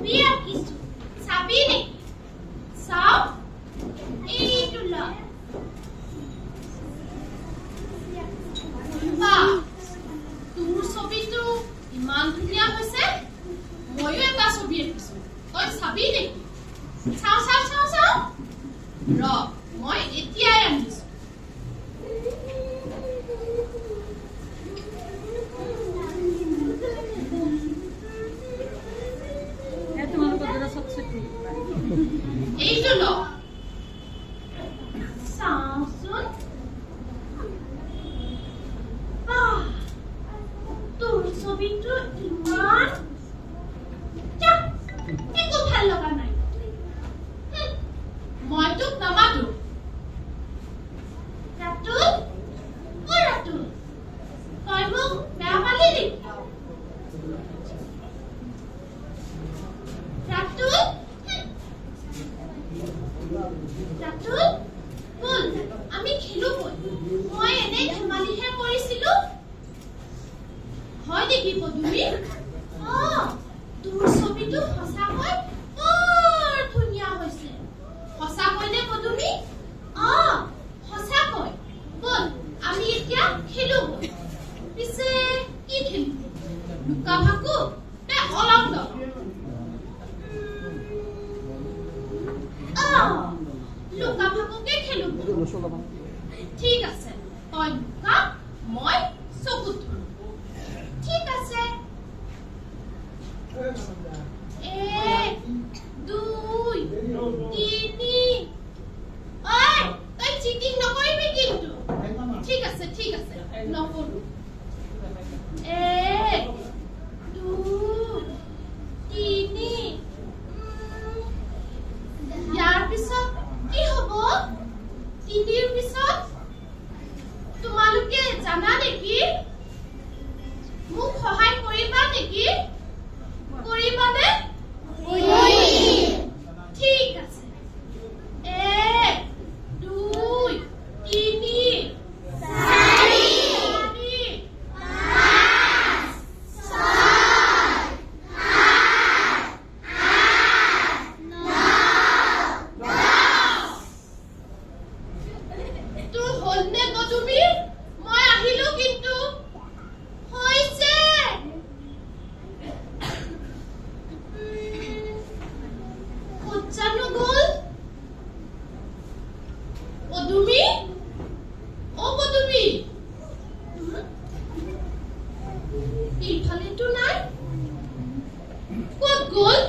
ছবি আঁকিছো চাবি নেকি চাও এইটো ল তোৰ ছবিটো ইমান ধুনীয়া হৈছে ময়ো এটা ছবি আঁকিছো তই চাবি নেকি চাও চাও চাও চাও ৰ মই এতিয়াই আনিছো এইটো ল চাওচোন তোৰ ছবিটো ইমান একো ভাল লগা নাই মই তোক নামাতো ৰাতুল অ ৰাতুল তই মোক বেয়া পালি নেকি ৰাতুল ৰাতুল বল আমি খেলো বল মই এনে ধেমালিহে কৰিছিলো হয় নেকি পদুমী তোৰ ছবিটো সঁচাকৈ বৰ ধুনীয়া হৈছে সঁচাকৈ নে পদুমী সঁচাকৈ বল আমি এতিয়া খেলো বল পিছে কি খেলিব লুকা ভাকু নে অলংগ লুকা ভাকুকে খেলো ঠিক আছে তই লুকা মই চকুত ধৰো ঠিক আছে 1 2 3 ঐ তই চিটিং নকৰিবি কিন্তু ঠিক আছে নকৰো 1 2 3 ইয়াৰ পিছত কি হ'ব 3ৰ পিছত তোমালোকে জানা নেকি মোক সহায় কৰিবা নেকি কৰিবানে ঠিক আছে 1 2 3 পদুমী এইফালেতো নাই ক'ত গ'ল